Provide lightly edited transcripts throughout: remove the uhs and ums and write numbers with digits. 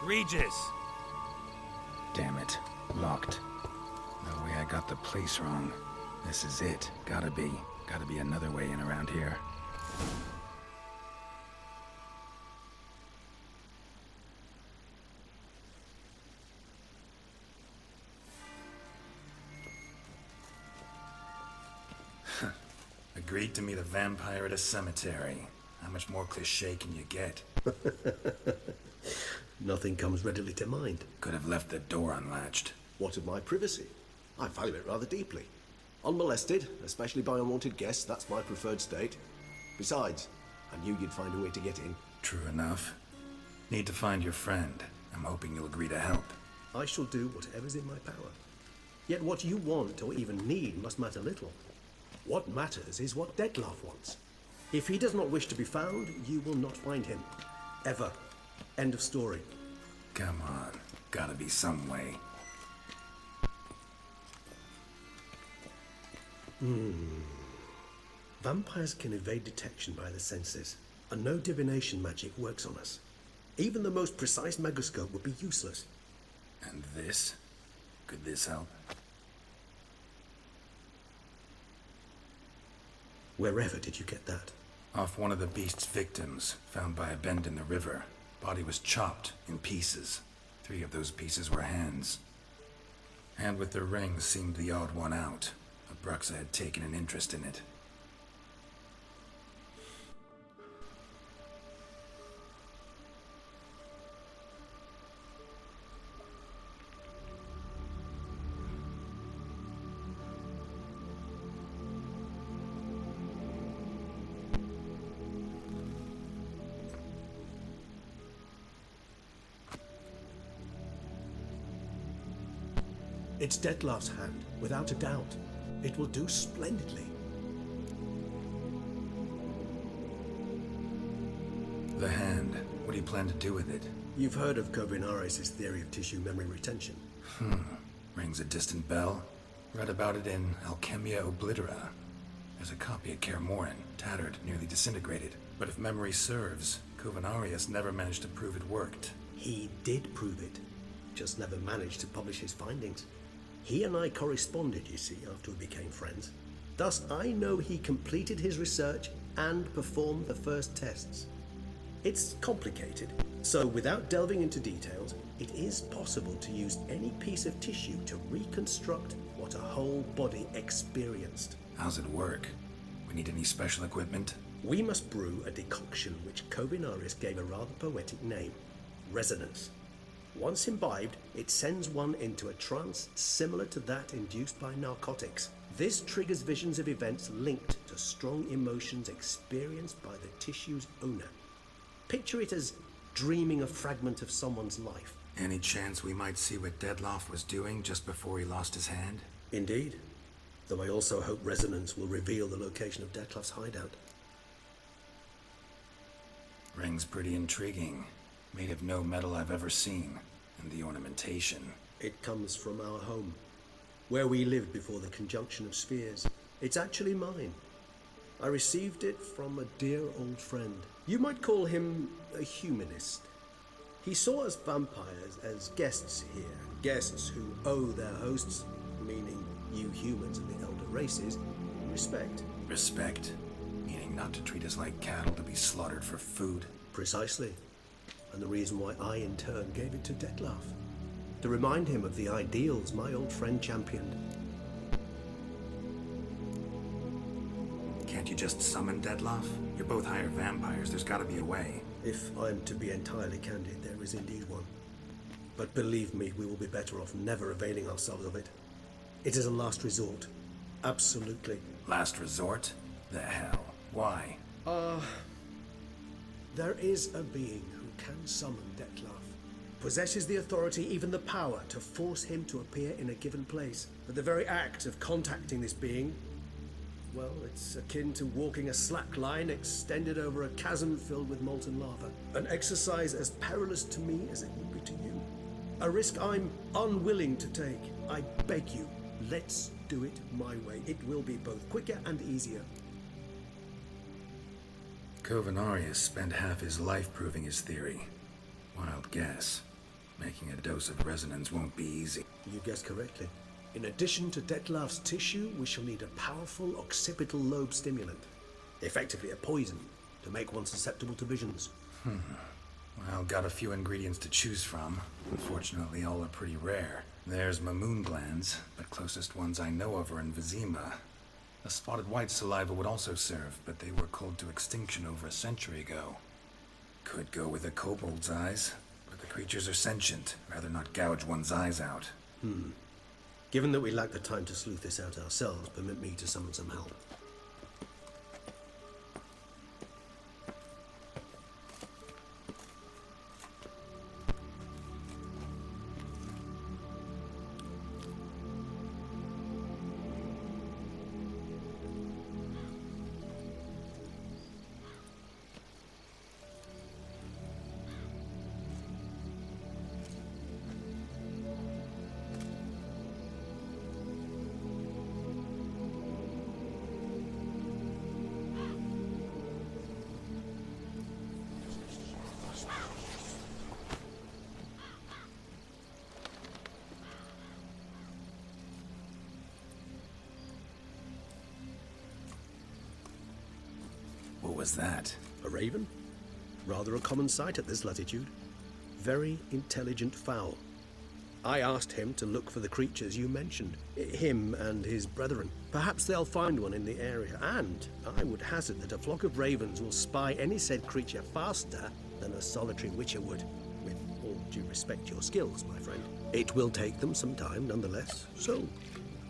egregious. Damn it. Locked. No way I got the place wrong. This is it. Gotta be. Gotta be another way in around here. Agreed to meet a vampire at a cemetery. How much more cliché can you get? Nothing comes readily to mind. Could have left the door unlatched. What of my privacy? I value it rather deeply. Unmolested, especially by unwanted guests, that's my preferred state. Besides, I knew you'd find a way to get in. True enough. Need to find your friend. I'm hoping you'll agree to help. I shall do whatever's in my power. Yet what you want or even need must matter little. What matters is what Detlef wants. If he does not wish to be found, you will not find him. Ever. End of story. Come on. Gotta be some way. Vampires can evade detection by the senses, and no divination magic works on us. Even the most precise megascope would be useless. And this? Could this help? Wherever did you get that? Off one of the beast's victims, found by a bend in the river. Body was chopped in pieces. 3 of those pieces were hands. Hand with the ring seemed the odd one out. Bruxa had taken an interest in it. It's Detlef's hand, without a doubt. It will do splendidly. The hand. What do you plan to do with it? You've heard of Kovinares' theory of tissue memory retention. Rings a distant bell. Read about it in Alchemia Oblitera. There's a copy at Kaer Morhen, tattered, nearly disintegrated. But if memory serves, Kovinares never managed to prove it worked. He did prove it, just never managed to publish his findings. He and I corresponded, you see, after we became friends. Thus, I know he completed his research and performed the first tests. It's complicated, so without delving into details, it is possible to use any piece of tissue to reconstruct what a whole body experienced. How's it work? We need any special equipment? We must brew a decoction which Kovinares gave a rather poetic name, resonance. Once imbibed, it sends one into a trance similar to that induced by narcotics. This triggers visions of events linked to strong emotions experienced by the tissue's owner. Picture it as dreaming a fragment of someone's life. Any chance we might see what Detlef was doing just before he lost his hand? Indeed. Though I also hope resonance will reveal the location of Detlef's hideout. Ring's pretty intriguing. Made of no metal I've ever seen. And the ornamentation. It comes from our home, where we lived before the conjunction of spheres. It's actually mine. I received it from a dear old friend. You might call him a humanist. He saw us vampires as guests here, guests who owe their hosts, meaning you humans of the elder races, respect. Respect? Meaning not to treat us like cattle to be slaughtered for food? Precisely. And the reason why I, in turn, gave it to Detlef. To remind him of the ideals my old friend championed. Can't you just summon Detlef? You're both hired vampires. There's gotta be a way. If I'm to be entirely candid, there is indeed one. But believe me, we will be better off never availing ourselves of it. It is a last resort. Absolutely. Last resort? The hell? Why? There is a being who can summon Detlef. Possesses the authority, even the power, to force him to appear in a given place. But the very act of contacting this being, well, it's akin to walking a slack line extended over a chasm filled with molten lava. An exercise as perilous to me as it would be to you. A risk I'm unwilling to take. I beg you, let's do it my way. It will be both quicker and easier. Kovinares spent half his life proving his theory. Wild guess. Making a dose of resonance won't be easy. You guessed correctly. In addition to Detlef's tissue, we shall need a powerful occipital lobe stimulant. Effectively a poison, to make one susceptible to visions. Well, got a few ingredients to choose from. Unfortunately, all are pretty rare. There's mamoon glands, but closest ones I know of are in Vizima. A spotted white saliva would also serve, but they were culled to extinction over a century ago. Could go with a kobold's eyes, but the creatures are sentient. Rather not gouge one's eyes out. Given that we lack the time to sleuth this out ourselves, permit me to summon some help. What was that? A raven? Rather a common sight at this latitude. Very intelligent fowl. I asked him to look for the creatures you mentioned. Him and his brethren. Perhaps they'll find one in the area, and I would hazard that a flock of ravens will spy any said creature faster than a solitary witcher would. With all due respect to your skills, my friend. It will take them some time, nonetheless, so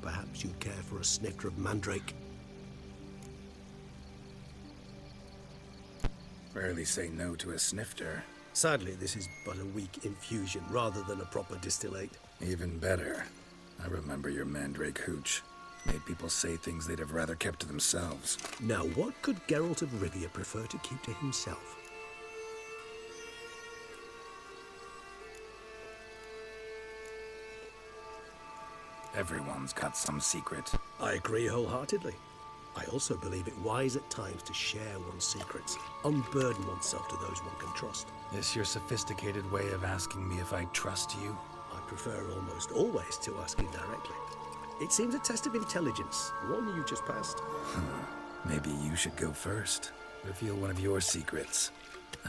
perhaps you'd care for a snifter of mandrake. Rarely say no to a snifter. Sadly, this is but a weak infusion rather than a proper distillate. Even better. I remember your mandrake hooch. Made people say things they'd have rather kept to themselves. Now, what could Geralt of Rivia prefer to keep to himself? Everyone's got some secret. I agree wholeheartedly. I also believe it wise at times to share one's secrets, unburden oneself to those one can trust. This your sophisticated way of asking me if I trust you? I prefer almost always to ask you directly. It seems a test of intelligence, one you just passed. Maybe you should go first. Reveal one of your secrets.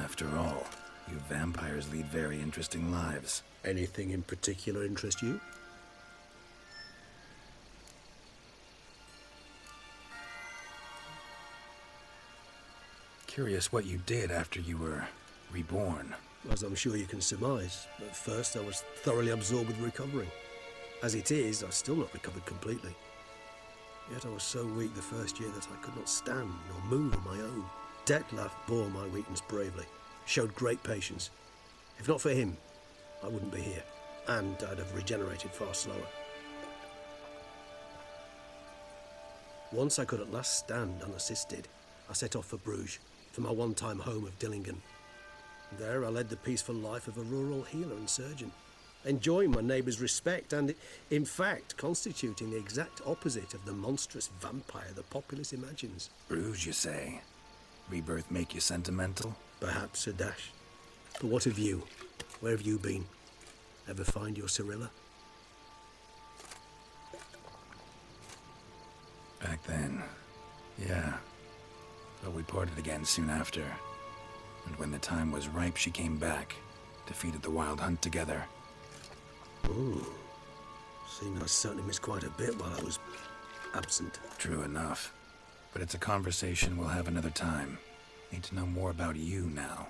After all, you vampires lead very interesting lives. Anything in particular interest you? Curious what you did after you were reborn. As I'm sure you can surmise, at first I was thoroughly absorbed with recovering. As it is, I've still not recovered completely. Yet I was so weak the first year that I could not stand nor move on my own. Detlef bore my weakness bravely, showed great patience. If not for him, I wouldn't be here, and I'd have regenerated far slower. Once I could at last stand unassisted, I set off for Bruges, for my one-time home of Dillingen. There I led the peaceful life of a rural healer and surgeon, enjoying my neighbours' respect and, in fact, constituting the exact opposite of the monstrous vampire the populace imagines. Bruges, you say? Rebirth make you sentimental? Perhaps a dash. But what of you? Where have you been? Ever find your Cyrilla? Back then, yeah. But we parted again soon after. And when the time was ripe, she came back. Defeated the wild hunt together. Ooh. Seems I certainly missed quite a bit while I was absent. True enough. But it's a conversation we'll have another time. Need to know more about you now.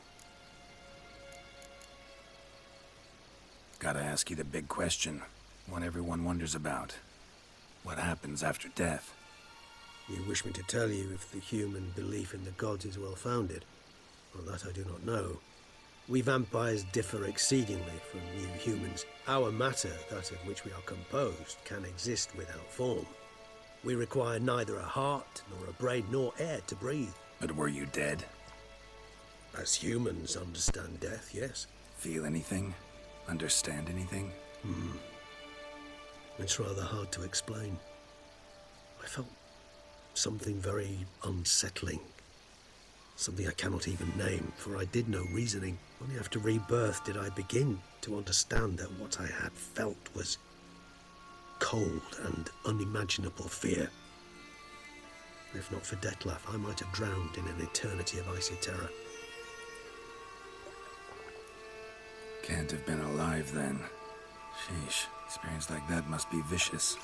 Gotta ask you the big question. One everyone wonders about. What happens after death? You wish me to tell you if the human belief in the gods is well-founded? Well, that I do not know. We vampires differ exceedingly from you humans. Our matter, that of which we are composed, can exist without form. We require neither a heart, nor a brain, nor air to breathe. But were you dead? As humans understand death, yes. Feel anything? Understand anything? It's rather hard to explain. I felt something very unsettling. Something I cannot even name, for I did no reasoning. Only after rebirth did I begin to understand that what I had felt was cold and unimaginable fear. If not for Detlef, I might have drowned in an eternity of icy terror. Can't have been alive then. Sheesh, experience like that must be vicious.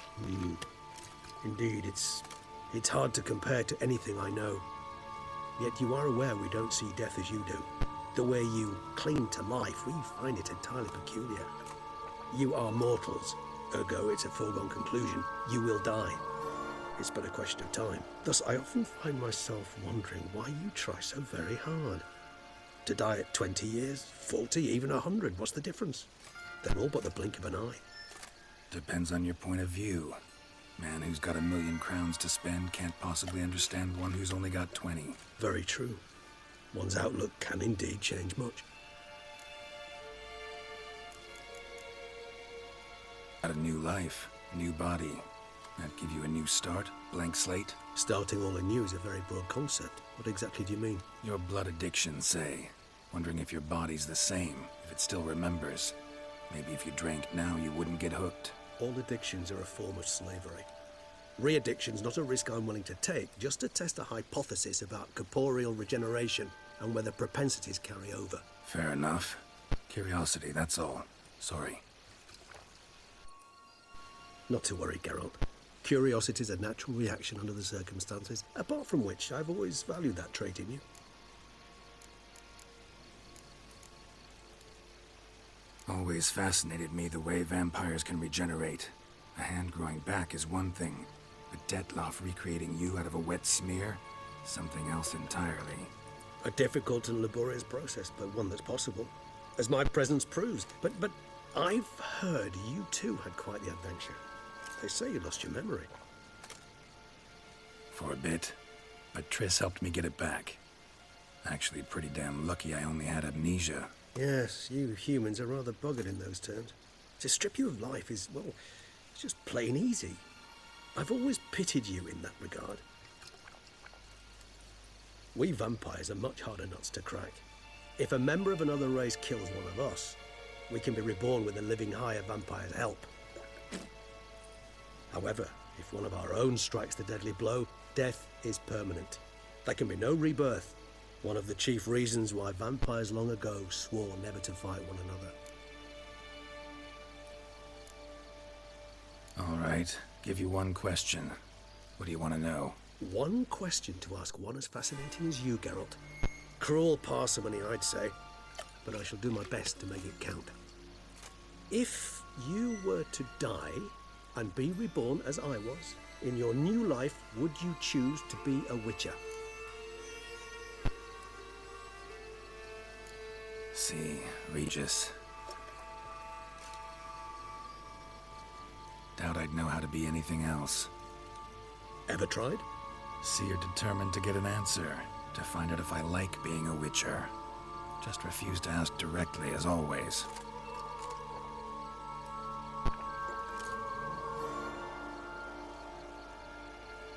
Indeed, it's hard to compare to anything I know. Yet you are aware we don't see death as you do. The way you cling to life, we find it entirely peculiar. You are mortals, ergo it's a foregone conclusion. You will die. It's but a question of time. Thus, I often find myself wondering why you try so very hard. To die at 20 years, 40, even 100, what's the difference? Then all but the blink of an eye. Depends on your point of view. Man who's got 1,000,000 crowns to spend can't possibly understand one who's only got 20. Very true. One's outlook can indeed change much. Got a new life, new body. That give you a new start, blank slate? Starting all anew is a very broad concept. What exactly do you mean? Your blood addiction, say. Wondering if your body's the same, if it still remembers. Maybe if you drank now, you wouldn't get hooked. All addictions are a form of slavery. Re-addiction's not a risk I'm willing to take, just to test a hypothesis about corporeal regeneration and whether propensities carry over. Fair enough. Curiosity, that's all. Sorry. Not to worry, Geralt. Curiosity is a natural reaction under the circumstances, apart from which I've always valued that trait in you. Always fascinated me the way vampires can regenerate. A hand growing back is one thing, but Detlef recreating you out of a wet smear? Something else entirely. A difficult and laborious process, but one that's possible, as my presence proves. But I've heard you too had quite the adventure. They say you lost your memory. For a bit, but Triss helped me get it back. Actually, pretty damn lucky I only had amnesia. Yes, you humans are rather buggered in those terms. To strip you of life is, well, it's just plain easy. I've always pitied you in that regard. We vampires are much harder nuts to crack. If a member of another race kills one of us, we can be reborn with a living higher vampire's help. However, if one of our own strikes the deadly blow, death is permanent. There can be no rebirth. One of the chief reasons why vampires long ago swore never to fight one another. All right, give you one question. What do you want to know? One question to ask one as fascinating as you, Geralt. Cruel parsimony, I'd say, but I shall do my best to make it count. If you were to die and be reborn as I was, in your new life, would you choose to be a witcher? See, Regis. Doubt I'd know how to be anything else. Ever tried? See, you're determined to get an answer, to find out if I like being a witcher. Just refuse to ask directly, as always.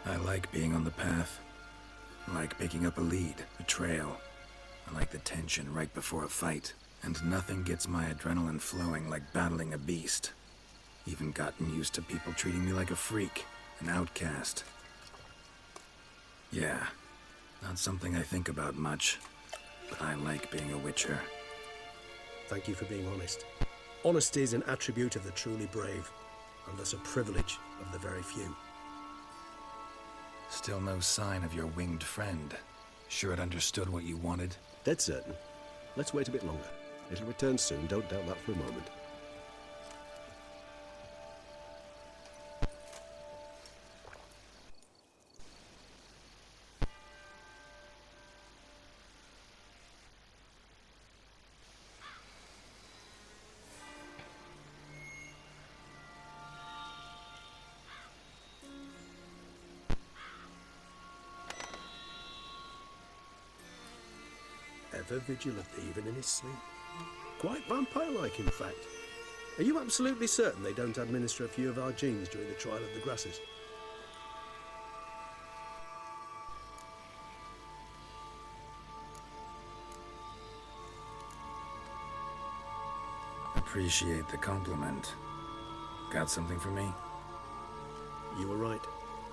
I like being on the path. I like picking up a lead, a trail. I like the tension right before a fight. And nothing gets my adrenaline flowing like battling a beast. Even gotten used to people treating me like a freak, an outcast. Yeah, not something I think about much, but I like being a witcher. Thank you for being honest. Honesty is an attribute of the truly brave, and thus a privilege of the very few. Still no sign of your winged friend. Sure it understood what you wanted? Dead certain. Let's wait a bit longer. It'll return soon, don't doubt that for a moment. Ever vigilant, even in his sleep. Quite vampire-like, in fact. Are you absolutely certain they don't administer a few of our genes during the trial of the grasses? appreciate the compliment. Got something for me? You were right.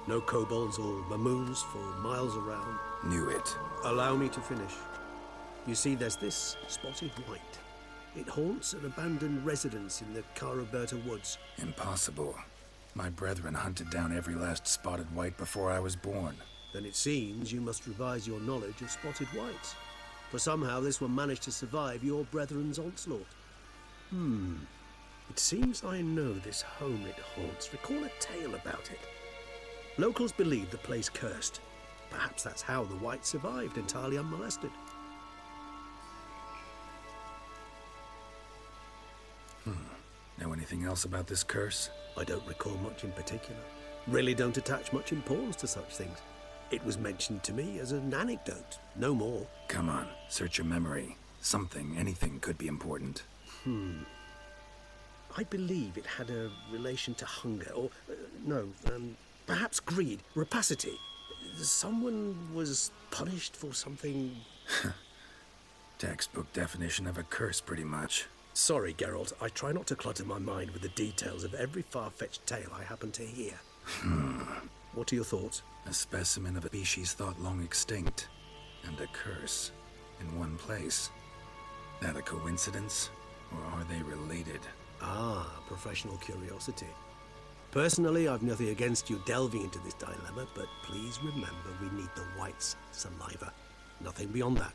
No kobolds or mamoons for miles around. Knew it. Allow me to finish. You see, there's this spotted white. It haunts an abandoned residence in the Caraberta woods. Impossible. My brethren hunted down every last spotted white before I was born. Then it seems you must revise your knowledge of spotted whites. For somehow this one managed to survive your brethren's onslaught. It seems I know this home it haunts. Recall a tale about it. Locals believe the place cursed. Perhaps that's how the white survived entirely unmolested. Know anything else about this curse? I don't recall much in particular. Really don't attach much importance to such things. It was mentioned to me as an anecdote, no more. Come on, search your memory. Something, anything could be important. I believe it had a relation to hunger, or, perhaps greed, rapacity. Someone was punished for something... Textbook definition of a curse, pretty much. Sorry, Geralt, I try not to clutter my mind with the details of every far-fetched tale I happen to hear. What are your thoughts? A specimen of a species thought long extinct, and a curse in one place. That a coincidence, or are they related? Ah, professional curiosity. Personally, I've nothing against you delving into this dilemma, but please remember we need the white's saliva. Nothing beyond that.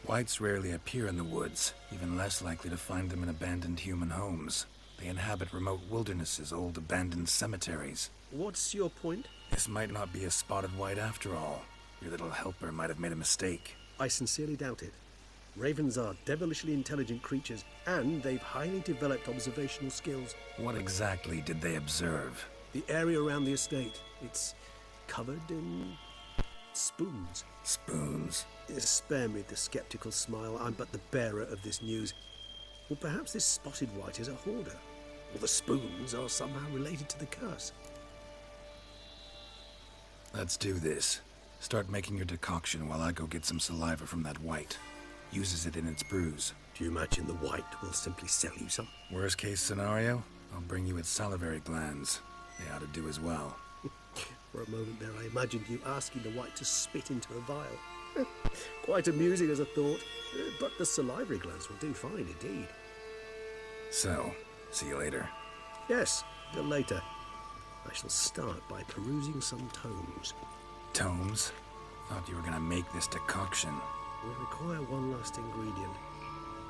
Whites rarely appear in the woods, even less likely to find them in abandoned human homes. They inhabit remote wildernesses, old abandoned cemeteries. What's your point? This might not be a spotted white after all. Your little helper might have made a mistake. I sincerely doubt it. Ravens are devilishly intelligent creatures, and they've highly developed observational skills. What exactly did they observe? The area around the estate, it's covered in spoons. Spoons? Spare me the skeptical smile. I'm but the bearer of this news. Or perhaps this spotted white is a hoarder. Or the spoons are somehow related to the curse. Let's do this. Start making your decoction while I go get some saliva from that white. Uses it in its brews. Do you imagine the white will simply sell you some? Worst case scenario, I'll bring you its salivary glands. They ought to do as well. For a moment there, I imagined you asking the white to spit into a vial. Quite amusing as a thought, but the salivary glands will do fine indeed. So, see you later. Yes, till later. I shall start by perusing some tomes. Tomes? Thought you were gonna make this decoction. We require one last ingredient.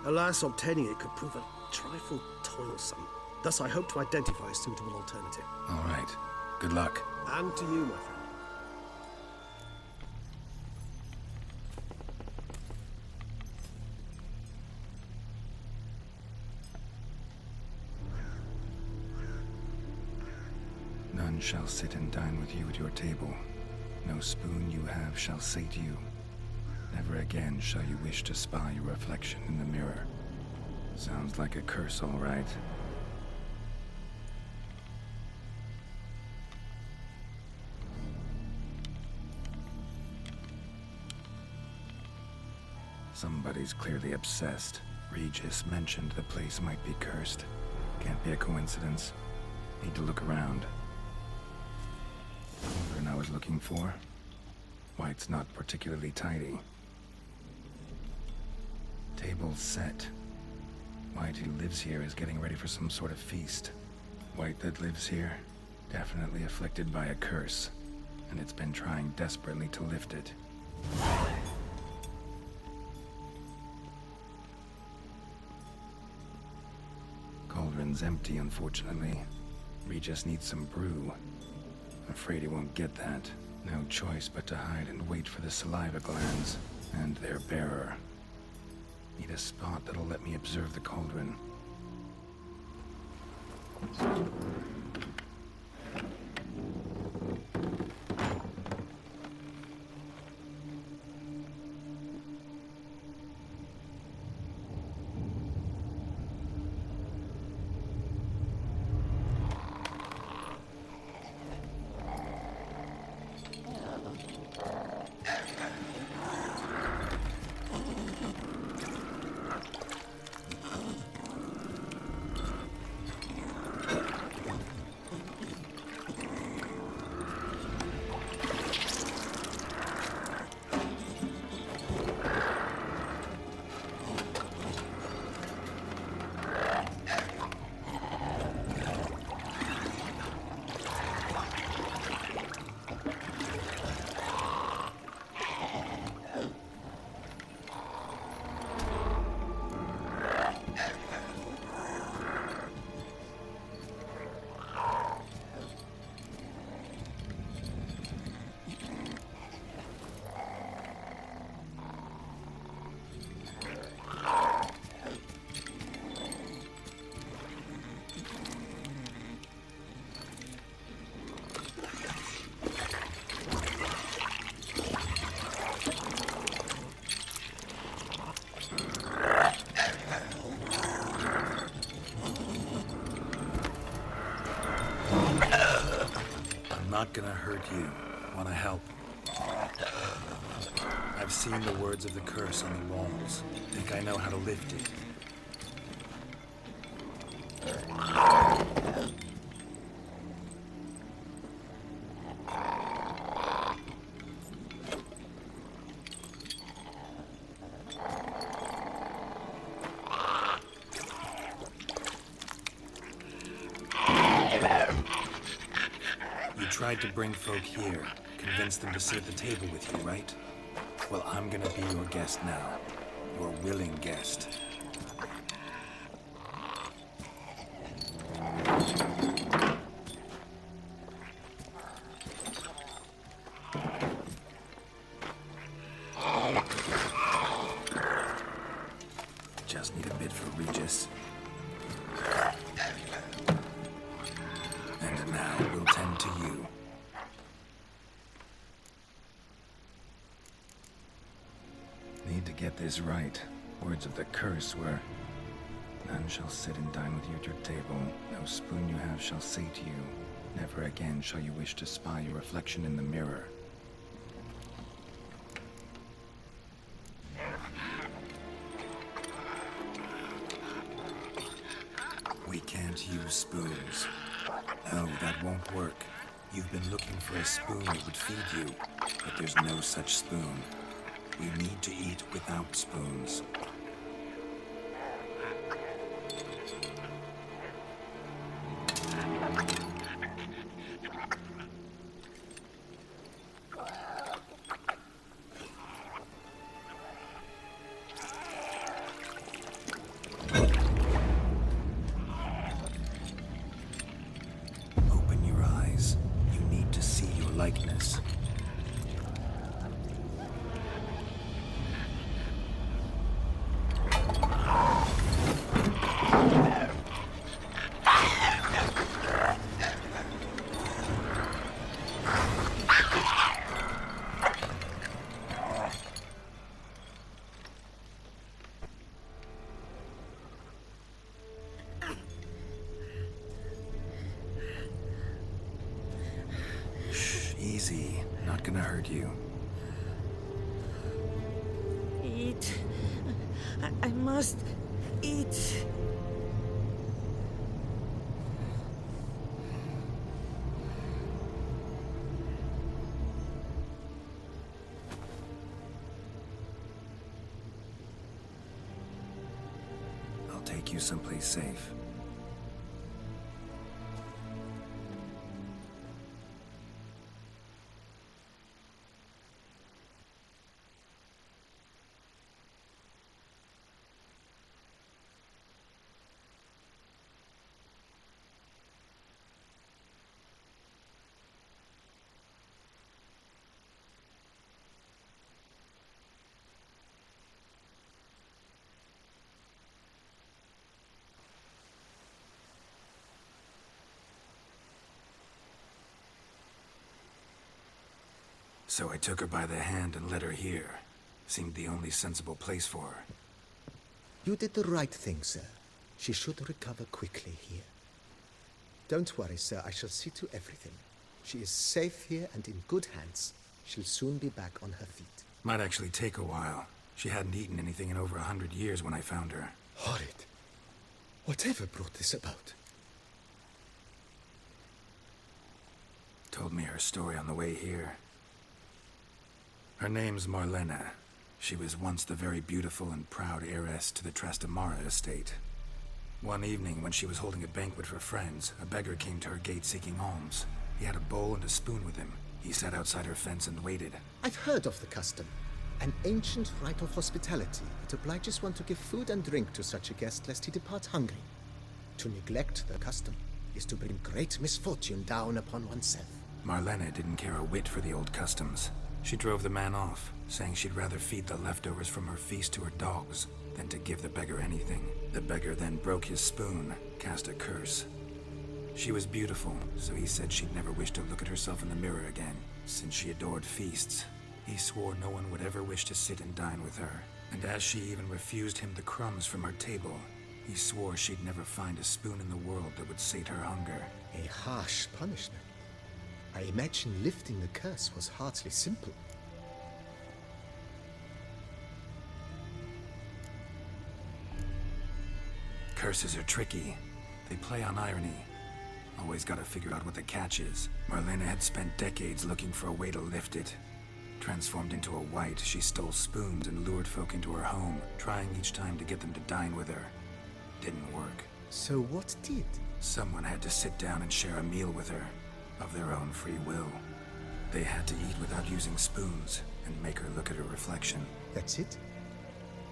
Alas, obtaining it could prove a trifle toilsome. Thus, I hope to identify a suitable alternative. All right. Good luck. And to you, my friend. None shall sit and dine with you at your table. No spoon you have shall sate you. Never again shall you wish to spy your reflection in the mirror. Sounds like a curse, all right. Somebody's clearly obsessed. Regis mentioned the place might be cursed. Can't be a coincidence. Need to look around. Cauldron I was looking for. White's not particularly tidy. Table set. White who lives here is getting ready for some sort of feast. White that lives here, definitely afflicted by a curse, and it's been trying desperately to lift it. Cauldron's empty, unfortunately. Regis needs some brew. Afraid he won't get that. No choice but to hide and wait for the saliva glands and their bearer. Need a spot that'll let me observe the cauldron. Not gonna hurt you. Wanna help? I've seen the words of the curse on the walls. Think I know how to lift it. You tried to bring folk here, convince them to sit at the table with you, right? Well, I'm gonna be your guest now. Your willing guest. Just need a bit for Regis. And now we'll tend to you. Need to get this right. Words of the curse were, none shall sit and dine with you at your table. No spoon you have shall say to you, never again shall you wish to spy your reflection in the mirror. We can't use spoons. No, that won't work. You've been looking for a spoon that would feed you, but there's no such spoon. We need to eat without spoons. Open your eyes. You need to see your likeness. Easy. Not gonna hurt you. Eat. I must eat. I'll take you someplace safe. So I took her by the hand and led her here. Seemed the only sensible place for her. You did the right thing, sir. She should recover quickly here. Don't worry, sir. I shall see to everything. She is safe here and in good hands. She'll soon be back on her feet. Might actually take a while. She hadn't eaten anything in over 100 years when I found her. Horrid. Whatever brought this about? Told me her story on the way here. Her name's Marlena. She was once the very beautiful and proud heiress to the Trastamara estate. One evening, when she was holding a banquet for friends, a beggar came to her gate seeking alms. He had a bowl and a spoon with him. He sat outside her fence and waited. I've heard of the custom. An ancient rite of hospitality that obliges one to give food and drink to such a guest lest he depart hungry. To neglect the custom is to bring great misfortune down upon oneself. Marlena didn't care a whit for the old customs. She drove the man off, saying she'd rather feed the leftovers from her feast to her dogs than to give the beggar anything. The beggar then broke his spoon, cast a curse. She was beautiful, so he said she'd never wish to look at herself in the mirror again. Since she adored feasts, he swore no one would ever wish to sit and dine with her. And as she even refused him the crumbs from her table, he swore she'd never find a spoon in the world that would sate her hunger. A harsh punishment. I imagine lifting the curse was hardly simple. Curses are tricky. They play on irony. Always gotta figure out what the catch is. Marlena had spent decades looking for a way to lift it. Transformed into a wight, she stole spoons and lured folk into her home, trying each time to get them to dine with her. Didn't work. So what did? Someone had to sit down and share a meal with her, of their own free will. They had to eat without using spoons, and make her look at her reflection. That's it?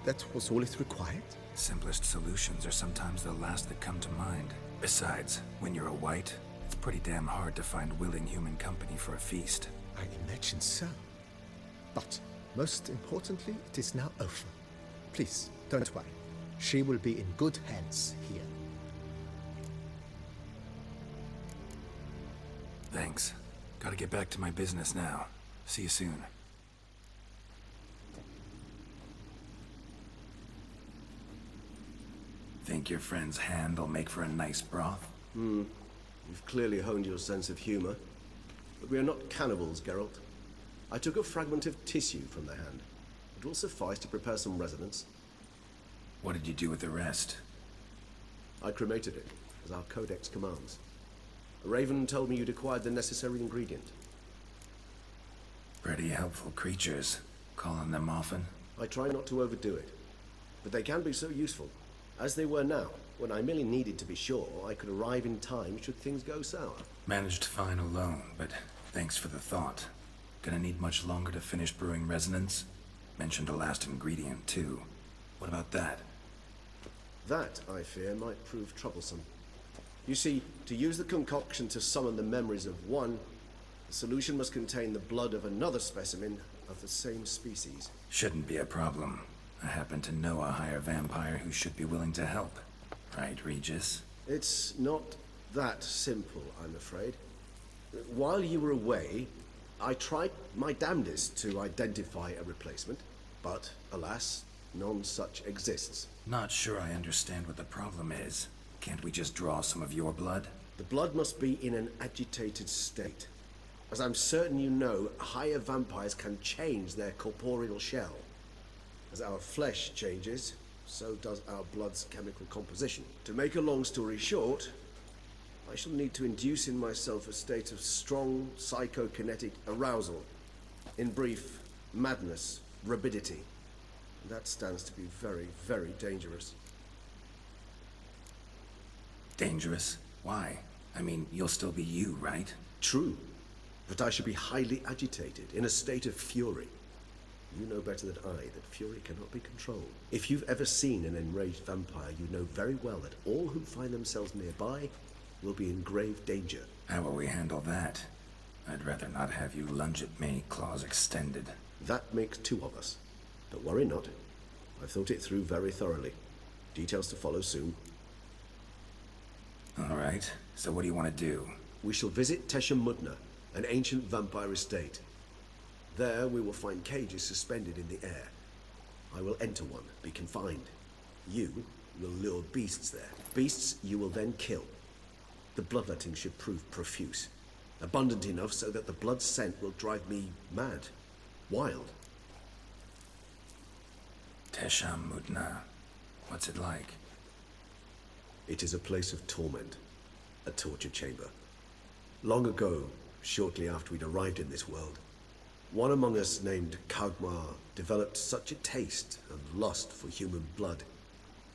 That was all it required? Simplest solutions are sometimes the last that come to mind. Besides, when you're a wight, it's pretty damn hard to find willing human company for a feast. I imagine so. But, most importantly, it is now over. Please, don't worry. She will be in good hands here. Thanks. Gotta get back to my business now. See you soon. Think your friend's hand will make for a nice broth? You've clearly honed your sense of humor. But we are not cannibals, Geralt. I took a fragment of tissue from the hand. It will suffice to prepare some resonance. What did you do with the rest? I cremated it, as our codex commands. A raven told me you'd acquired the necessary ingredient. Pretty helpful creatures. Call on them often? I try not to overdo it, but they can be so useful. As they were now, when I merely needed to be sure I could arrive in time should things go sour. Managed fine alone, but thanks for the thought. Gonna need much longer to finish brewing resonance? Mentioned a last ingredient, too. What about that? That, I fear, might prove troublesome. You see, to use the concoction to summon the memories of one, the solution must contain the blood of another specimen of the same species. Shouldn't be a problem. I happen to know a higher vampire who should be willing to help. Right, Regis? It's not that simple, I'm afraid. While you were away, I tried my damnedest to identify a replacement, but alas, none such exists. Not sure I understand what the problem is. Can't we just draw some of your blood? The blood must be in an agitated state. As I'm certain you know, higher vampires can change their corporeal shell. As our flesh changes, so does our blood's chemical composition. To make a long story short, I shall need to induce in myself a state of strong psychokinetic arousal. In brief, madness, rabidity. That stands to be very, very dangerous. Dangerous? Why? I mean, you'll still be you, right? True, but I should be highly agitated, in a state of fury. You know better than I that fury cannot be controlled. If you've ever seen an enraged vampire, you know very well that all who find themselves nearby will be in grave danger. How will we handle that? I'd rather not have you lunge at me, claws extended. That makes two of us. But worry not. I've thought it through very thoroughly. Details to follow soon. All right, so what do you want to do? We shall visit Teshamudna, an ancient vampire estate. There we will find cages suspended in the air. I will enter one, be confined. You will lure beasts there. Beasts you will then kill. The bloodletting should prove profuse. Abundant enough so that the blood scent will drive me mad. Wild. Teshamudna. What's it like? It is a place of torment. A torture chamber. Long ago, shortly after we'd arrived in this world, one among us named Kagmar developed such a taste and lust for human blood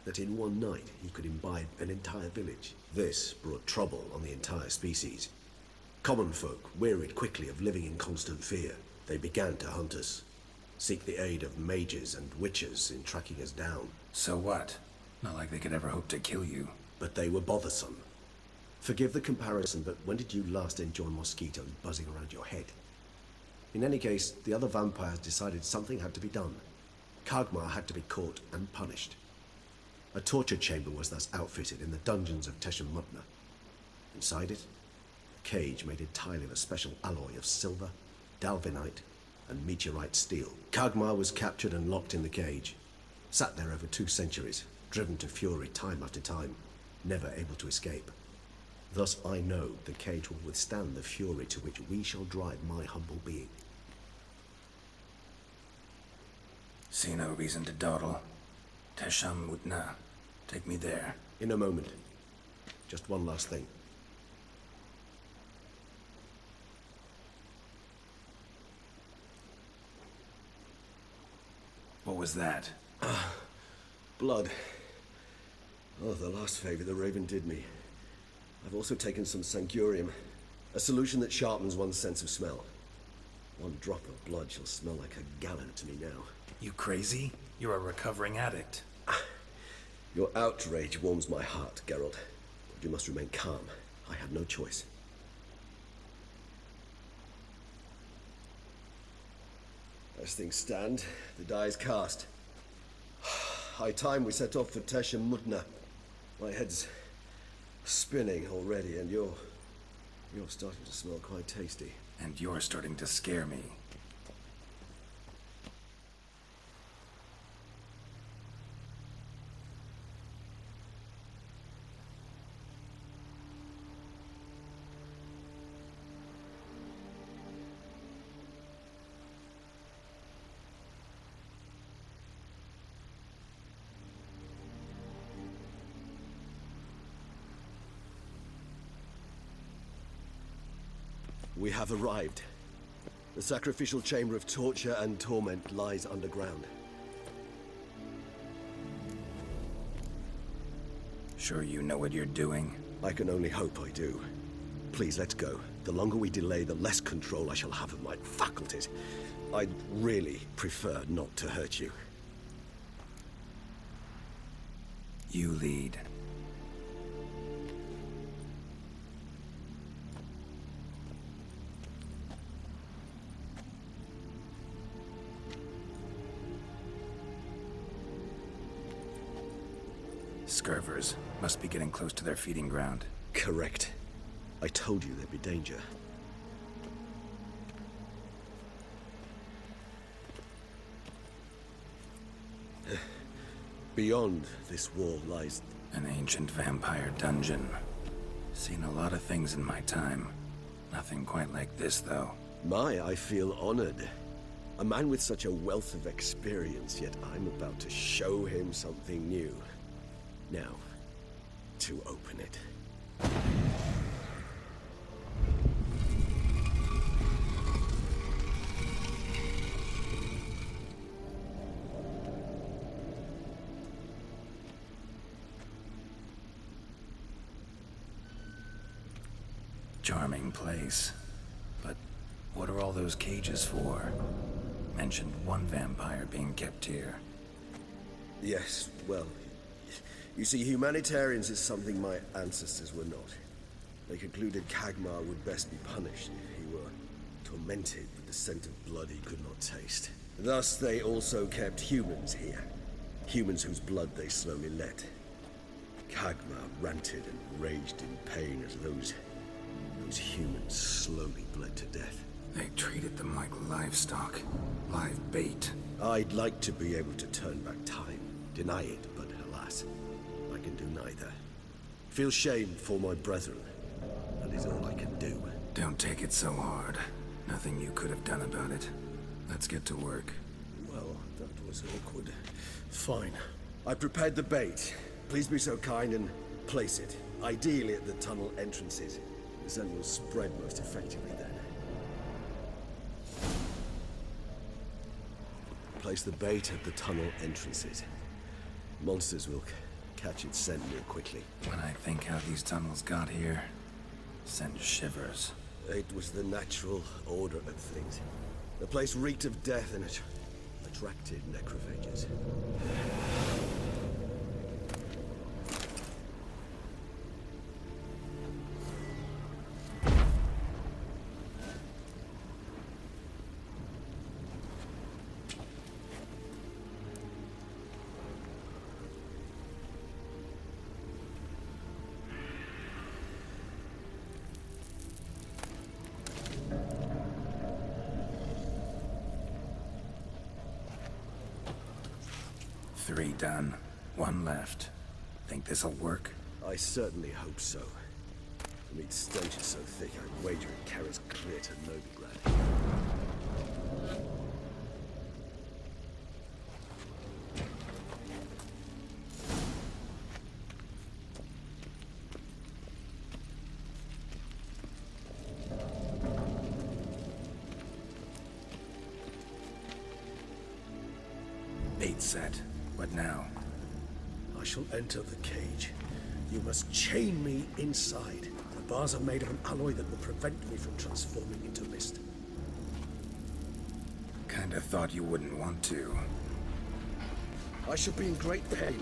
that in one night he could imbibe an entire village. This brought trouble on the entire species. Common folk wearied quickly of living in constant fear. They began to hunt us, seek the aid of mages and witches in tracking us down. So what? Not like they could ever hope to kill you. But they were bothersome. Forgive the comparison, but when did you last enjoy mosquitoes buzzing around your head? In any case, the other vampires decided something had to be done. Kagmar had to be caught and punished. A torture chamber was thus outfitted in the dungeons of Teshamudna. Inside it, a cage made entirely of a special alloy of silver, dalvinite, and meteorite steel. Kagmar was captured and locked in the cage. Sat there over 2 centuries, driven to fury time after time, never able to escape. Thus I know the cage will withstand the fury to which we shall drive my humble being. See no reason to dawdle. Tesham Mutna. Take me there. In a moment. Just one last thing. What was that? Blood. Oh, the last favor the Raven did me. I've also taken some Sancurium, a solution that sharpens one's sense of smell. One drop of blood shall smell like a gallon to me now. You crazy? You're a recovering addict. Your outrage warms my heart, Geralt. But you must remain calm. I had no choice. As things stand, the die is cast. High time we set off for Teshem Mutna. My head's spinning already, and you're starting to smell quite tasty. And you're starting to scare me. We have arrived. The sacrificial chamber of torture and torment lies underground. Sure you know what you're doing? I can only hope I do. Please, let's go. The longer we delay, the less control I shall have of my faculties. I'd really prefer not to hurt you. You lead. Scurvers must be getting close to their feeding ground. Correct. I told you there'd be danger. Beyond this wall lies... An ancient vampire dungeon. Seen a lot of things in my time. Nothing quite like this, though. I feel honored. A man with such a wealth of experience, yet I'm about to show him something new. Now, to open it. Charming place. But what are all those cages for? Mentioned one vampire being kept here. Yes, well... You see, humanitarians is something my ancestors were not. They concluded Kagmar would best be punished if he were tormented with the scent of blood he could not taste. Thus, they also kept humans here. Humans whose blood they slowly let. Kagmar ranted and raged in pain as those humans slowly bled to death. They treated them like livestock. Live bait. I'd like to be able to turn back time. Deny it, but alas, I can do neither. Feel shame for my brethren. That is all I can do. Don't take it so hard. Nothing you could have done about it. Let's get to work. Well, that was awkward. Fine. I prepared the bait. Please be so kind and place it. Ideally at the tunnel entrances. The scent will spread most effectively then. Place the bait at the tunnel entrances. Monsters will catch its scent more quickly. When I think how these tunnels got here, send shivers. It was the natural order of things. The place reeked of death and it attracted necrophages. Three done. One left. Think this'll work? I certainly hope so. The meat stench is so thick, I wager it carries grit and no blood. Bait set. What now? I shall enter the cage. You must chain me inside. The bars are made of an alloy that will prevent me from transforming into mist. Kinda thought you wouldn't want to. I shall be in great pain.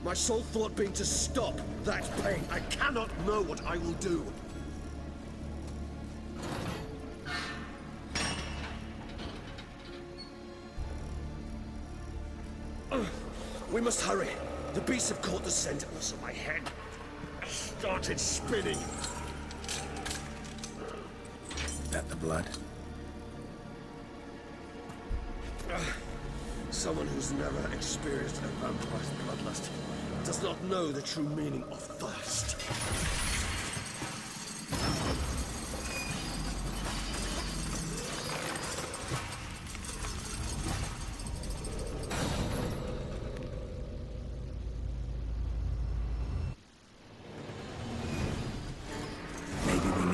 My sole thought being to stop that pain. I cannot know what I will do. We must hurry. The beasts have caught the scent, and also my head started spinning. That the blood? Someone who's never experienced a vampire's bloodlust does not know the true meaning of thirst.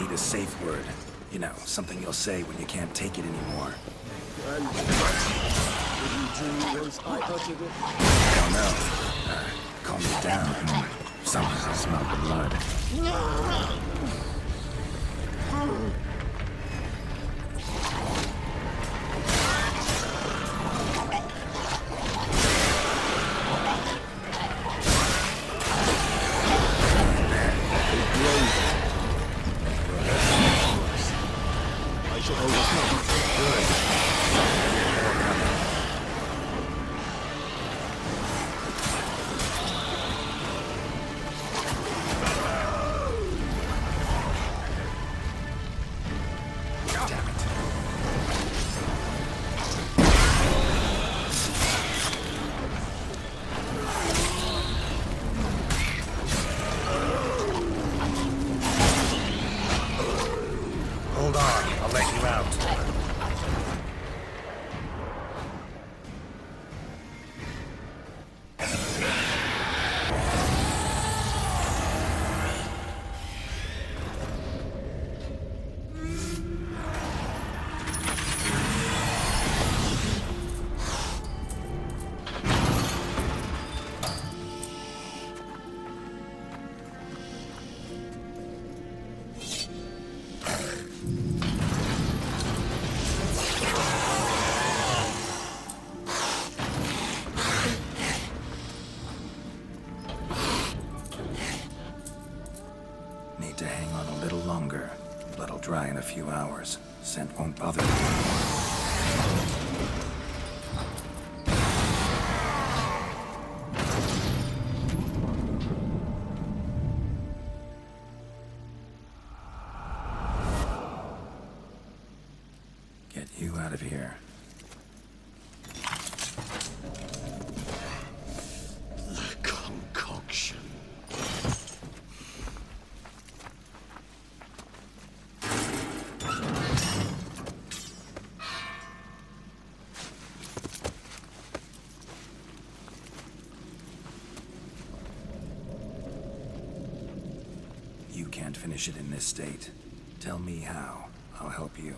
A safe word. You know, something you'll say when you can't take it anymore. And what did you do once I uttered it? I don't know. Calm me down. Sometimes I smell the blood. Dry in a few hours. Scent won't bother me. Get you out of here. The concoction. You can't finish it in this state. Tell me how. I'll help you.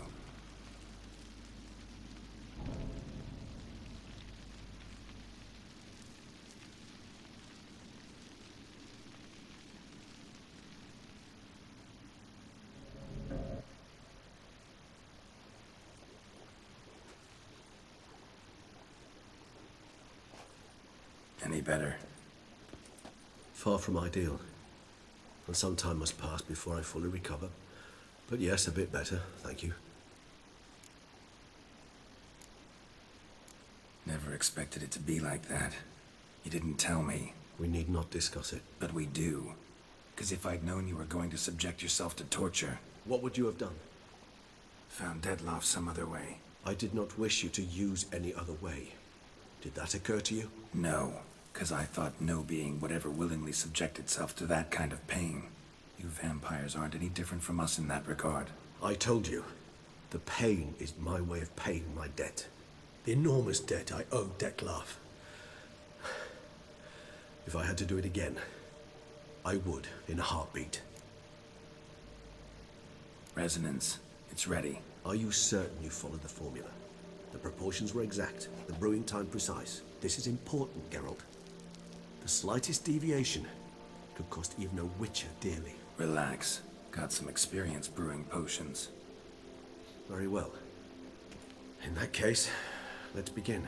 Any better? Far from ideal. And some time must pass before I fully recover. But yes, a bit better, thank you. Never expected it to be like that. You didn't tell me. We need not discuss it. But we do. Because if I'd known you were going to subject yourself to torture... What would you have done? Found Dettlaff some other way. I did not wish you to use any other way. Did that occur to you? No. Because I thought no being would ever willingly subject itself to that kind of pain. You vampires aren't any different from us in that regard. I told you, the pain is my way of paying my debt. The enormous debt I owe Detlef. If I had to do it again, I would, in a heartbeat. Resonance. It's ready. Are you certain you followed the formula? The proportions were exact, the brewing time precise. This is important, Geralt. The slightest deviation could cost even a witcher dearly. Relax. Got some experience brewing potions. Very well. In that case, let's begin.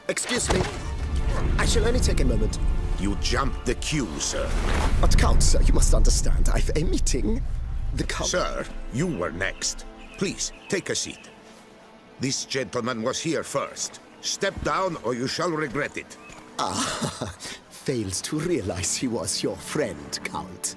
Excuse me. I shall only take a moment. You jumped the queue, sir. But Count, sir, you must understand. I've a meeting. The Count... Sir, you were next. Please, take a seat. This gentleman was here first. Step down or you shall regret it. Ah, fails to realize he was your friend, Count.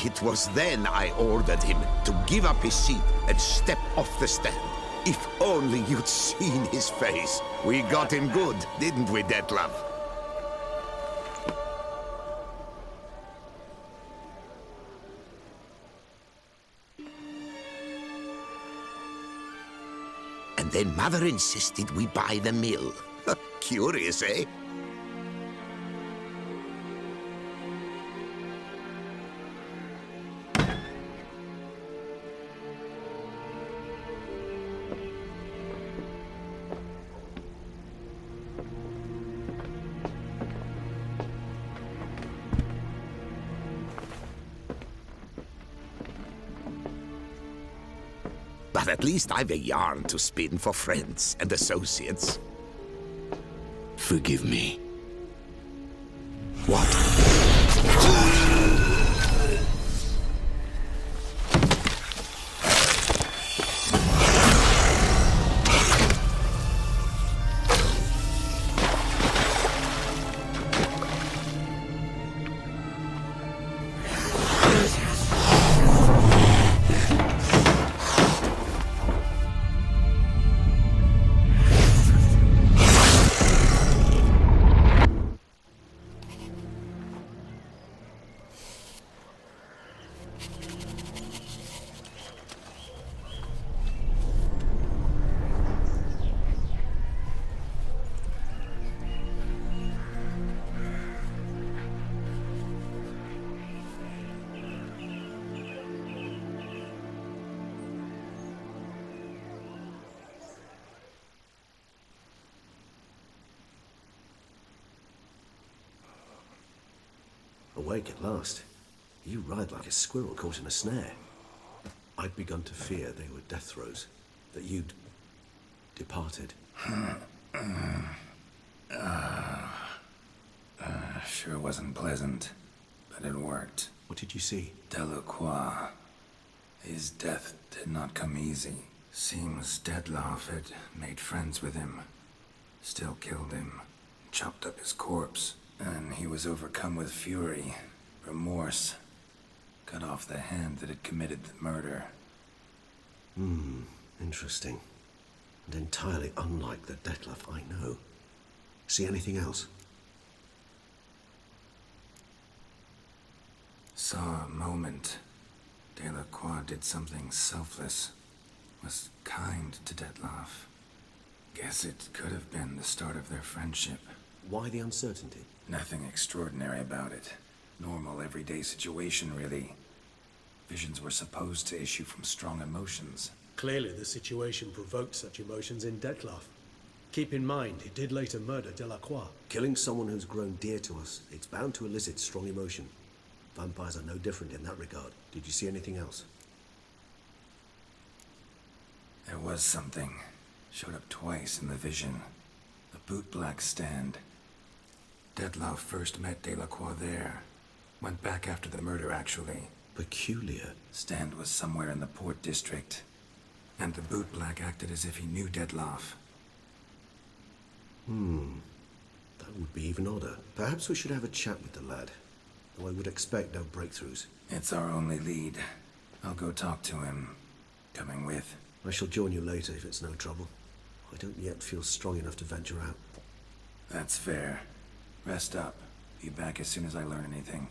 It was then I ordered him to give up his seat and step off the stand. If only you'd seen his face. We got him good, didn't we, Detlef? And then Mother insisted we buy the mill. Curious, eh? But at least I've a yarn to spin for friends and associates. Forgive me. What? Awake at last. You ride like a squirrel caught in a snare. I'd begun to fear they were death throes, that you'd departed. Sure wasn't pleasant, but it worked. What did you see? Delacroix. His death did not come easy. Seems Detlef had made friends with him. Still killed him. Chopped up his corpse. And he was overcome with fury, remorse. Cut off the hand that had committed the murder. Interesting. And entirely unlike the Detlef I know. See anything else? Saw a moment. Delacroix did something selfless. Was kind to Detlef. Guess it could have been the start of their friendship. Why the uncertainty? Nothing extraordinary about it. Normal, everyday situation, really. Visions were supposed to issue from strong emotions. Clearly, the situation provoked such emotions in Detlef. Keep in mind, he did later murder Delacroix. Killing someone who's grown dear to us, it's bound to elicit strong emotion. Vampires are no different in that regard. Did you see anything else? There was something. Showed up twice in the vision. The bootblack stand. Detlef first met Delacroix there. Went back after the murder, actually. Peculiar. Stand was somewhere in the port district. And the bootblack acted as if he knew Detlef. That would be even odder. Perhaps we should have a chat with the lad. Though I would expect no breakthroughs. It's our only lead. I'll go talk to him. Coming with. I shall join you later if it's no trouble. I don't yet feel strong enough to venture out. That's fair. Rest up. Be back as soon as I learn anything.